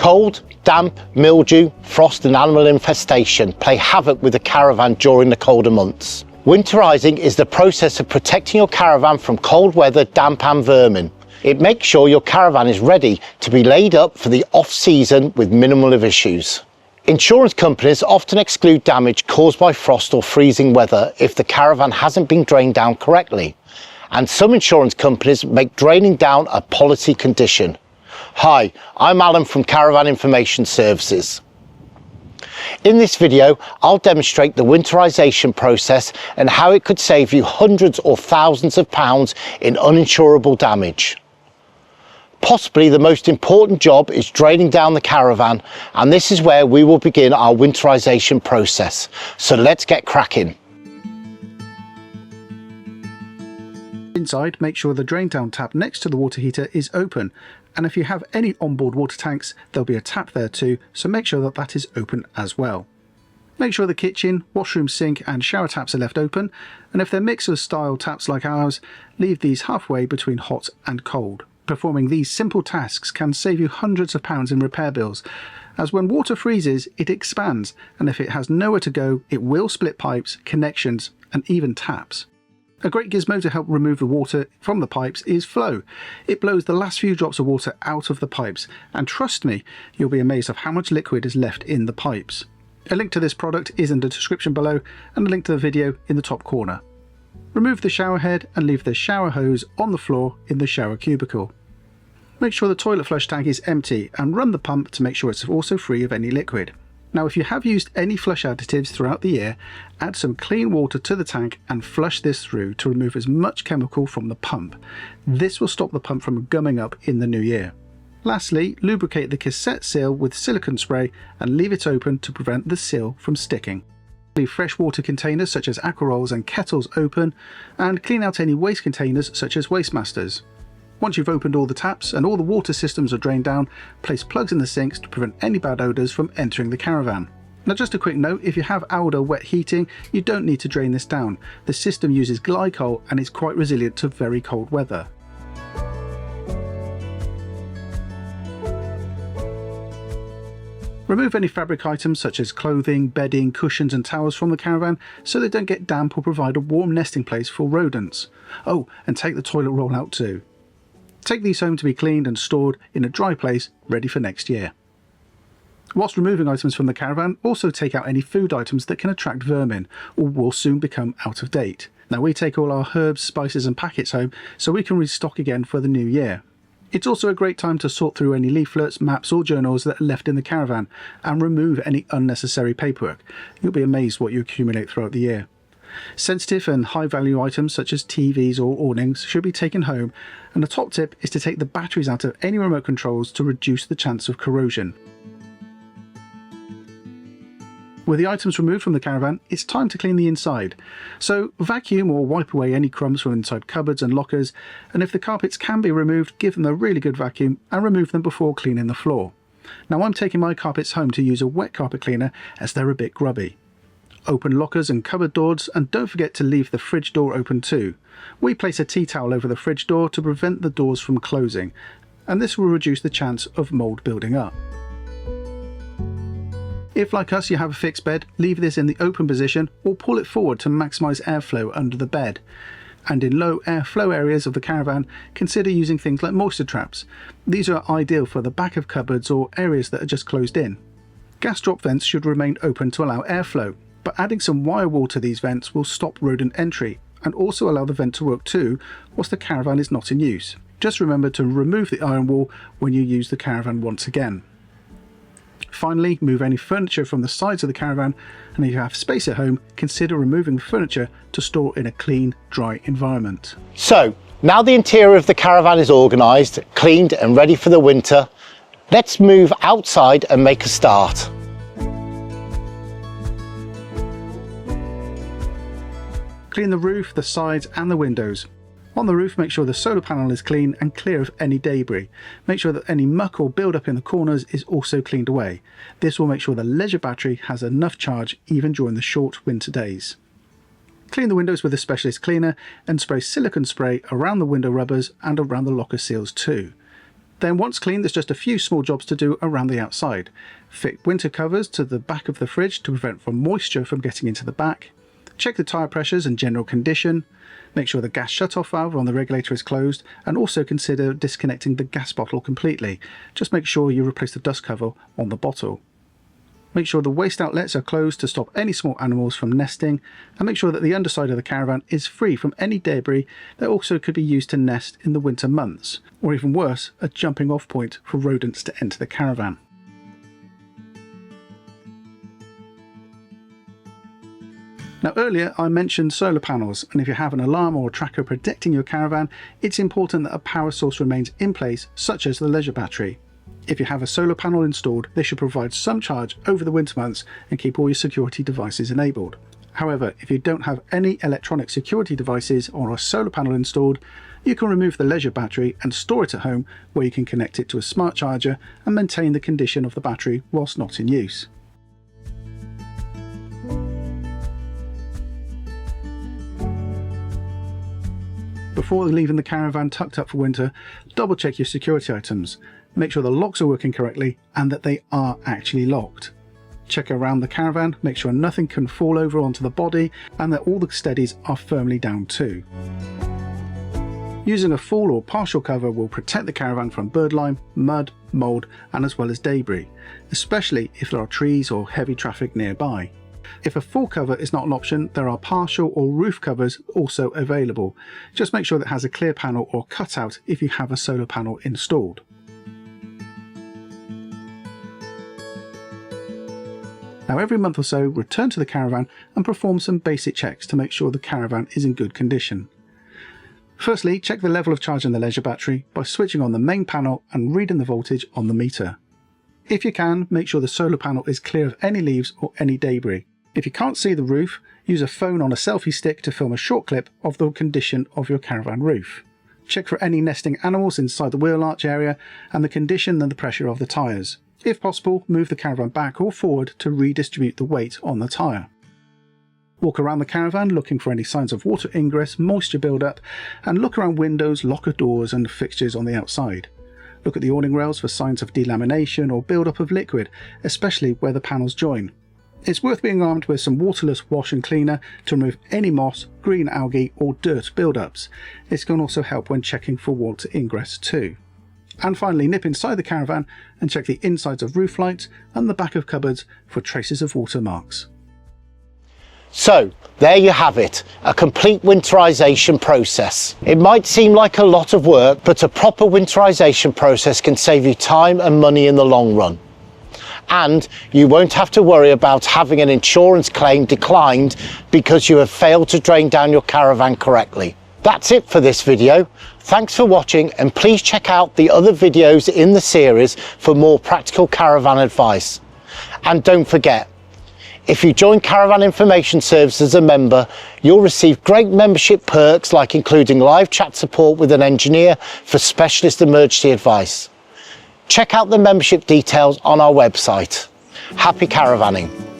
Cold, damp, mildew, frost and animal infestation play havoc with the caravan during the colder months. Winterising is the process of protecting your caravan from cold weather, damp and vermin. It makes sure your caravan is ready to be laid up for the off-season with minimal of issues. Insurance companies often exclude damage caused by frost or freezing weather if the caravan hasn't been drained down correctly. And some insurance companies make draining down a policy condition. Hi, I'm Alan from Caravan Information Services. In this video, I'll demonstrate the winterisation process and how it could save you hundreds or thousands of pounds in uninsurable damage. Possibly the most important job is draining down the caravan, and this is where we will begin our winterisation process. So let's get cracking. Inside, make sure the drain down tap next to the water heater is open, and if you have any onboard water tanks, there'll be a tap there too, so make sure that that is open as well. Make sure the kitchen, washroom, sink and shower taps are left open, and if they're mixer style taps like ours, leave these halfway between hot and cold. Performing these simple tasks can save you hundreds of pounds in repair bills, as when water freezes it expands, and if it has nowhere to go it will split pipes, connections and even taps. A great gizmo to help remove the water from the pipes is Floe. It blows the last few drops of water out of the pipes, and trust me, you'll be amazed of how much liquid is left in the pipes. A link to this product is in the description below, and a link to the video in the top corner. Remove the shower head and leave the shower hose on the floor in the shower cubicle. Make sure the toilet flush tank is empty and run the pump to make sure it's also free of any liquid. Now if you have used any flush additives throughout the year, add some clean water to the tank and flush this through to remove as much chemical from the pump. This will stop the pump from gumming up in the new year. Lastly, lubricate the cassette seal with silicone spray and leave it open to prevent the seal from sticking. Leave fresh water containers such as aqua rolls and kettles open, and clean out any waste containers such as waste masters. Once you've opened all the taps and all the water systems are drained down, place plugs in the sinks to prevent any bad odours from entering the caravan. Now just a quick note, if you have outer wet heating, you don't need to drain this down. The system uses glycol and is quite resilient to very cold weather. Remove any fabric items such as clothing, bedding, cushions and towels from the caravan so they don't get damp or provide a warm nesting place for rodents. Oh, and take the toilet roll out too. Take these home to be cleaned and stored in a dry place ready for next year. Whilst removing items from the caravan, also take out any food items that can attract vermin or will soon become out of date. Now we take all our herbs, spices and packets home so we can restock again for the new year. It's also a great time to sort through any leaflets, maps or journals that are left in the caravan and remove any unnecessary paperwork. You'll be amazed what you accumulate throughout the year. Sensitive and high value items such as TVs or awnings should be taken home, and the top tip is to take the batteries out of any remote controls to reduce the chance of corrosion. With the items removed from the caravan, it's time to clean the inside. So vacuum or wipe away any crumbs from inside cupboards and lockers, and if the carpets can be removed, give them a really good vacuum and remove them before cleaning the floor. Now I'm taking my carpets home to use a wet carpet cleaner as they're a bit grubby. Open lockers and cupboard doors, and don't forget to leave the fridge door open too. We place a tea towel over the fridge door to prevent the doors from closing, and this will reduce the chance of mould building up. If like us you have a fixed bed, leave this in the open position or pull it forward to maximise airflow under the bed. And in low airflow areas of the caravan, consider using things like moisture traps. These are ideal for the back of cupboards or areas that are just closed in. Gas drop vents should remain open to allow airflow, but adding some wire wool to these vents will stop rodent entry and also allow the vent to work too whilst the caravan is not in use. Just remember to remove the iron wool when you use the caravan once again. Finally, move any furniture from the sides of the caravan, and if you have space at home, consider removing the furniture to store in a clean, dry environment. So, now the interior of the caravan is organised, cleaned and ready for the winter, let's move outside and make a start. Clean the roof, the sides and the windows. On the roof, make sure the solar panel is clean and clear of any debris. Make sure that any muck or build up in the corners is also cleaned away. This will make sure the leisure battery has enough charge even during the short winter days. Clean the windows with a specialist cleaner and spray silicone spray around the window rubbers and around the locker seals too. Then once clean, there's just a few small jobs to do around the outside. Fit winter covers to the back of the fridge to prevent moisture from getting into the back. Check the tyre pressures and general condition. Make sure the gas shut-off valve on the regulator is closed, and also consider disconnecting the gas bottle completely. Just make sure you replace the dust cover on the bottle. Make sure the waste outlets are closed to stop any small animals from nesting, and make sure that the underside of the caravan is free from any debris that also could be used to nest in the winter months, or even worse, a jumping off point for rodents to enter the caravan. Now earlier I mentioned solar panels, and if you have an alarm or a tracker protecting your caravan, it's important that a power source remains in place, such as the leisure battery. If you have a solar panel installed, they should provide some charge over the winter months and keep all your security devices enabled. However, if you don't have any electronic security devices or a solar panel installed, you can remove the leisure battery and store it at home, where you can connect it to a smart charger and maintain the condition of the battery whilst not in use. Before leaving the caravan tucked up for winter, double check your security items. Make sure the locks are working correctly and that they are actually locked. Check around the caravan, make sure nothing can fall over onto the body and that all the steadies are firmly down too. Using a full or partial cover will protect the caravan from birdlime, mud, mould and as well as debris, especially if there are trees or heavy traffic nearby. If a full cover is not an option, there are partial or roof covers also available. Just make sure that it has a clear panel or cutout if you have a solar panel installed. Now every month or so, return to the caravan and perform some basic checks to make sure the caravan is in good condition. Firstly, check the level of charge in the leisure battery by switching on the main panel and reading the voltage on the meter. If you can, make sure the solar panel is clear of any leaves or any debris. If you can't see the roof, use a phone on a selfie stick to film a short clip of the condition of your caravan roof. Check for any nesting animals inside the wheel arch area and the condition and the pressure of the tyres. If possible, move the caravan back or forward to redistribute the weight on the tyre. Walk around the caravan looking for any signs of water ingress, moisture build-up, and look around windows, locker doors and fixtures on the outside. Look at the awning rails for signs of delamination or build-up of liquid, especially where the panels join. It's worth being armed with some waterless wash and cleaner to remove any moss, green algae or dirt build-ups. This can also help when checking for water ingress too. And finally, nip inside the caravan and check the insides of roof lights and the back of cupboards for traces of water marks. So there you have it, a complete winterisation process. It might seem like a lot of work, but a proper winterisation process can save you time and money in the long run. And you won't have to worry about having an insurance claim declined because you have failed to drain down your caravan correctly. That's it for this video. Thanks for watching, and please check out the other videos in the series for more practical caravan advice. And don't forget, if you join Caravan Information Services as a member, you'll receive great membership perks like including live chat support with an engineer for specialist emergency advice. Check out the membership details on our website. Happy caravanning.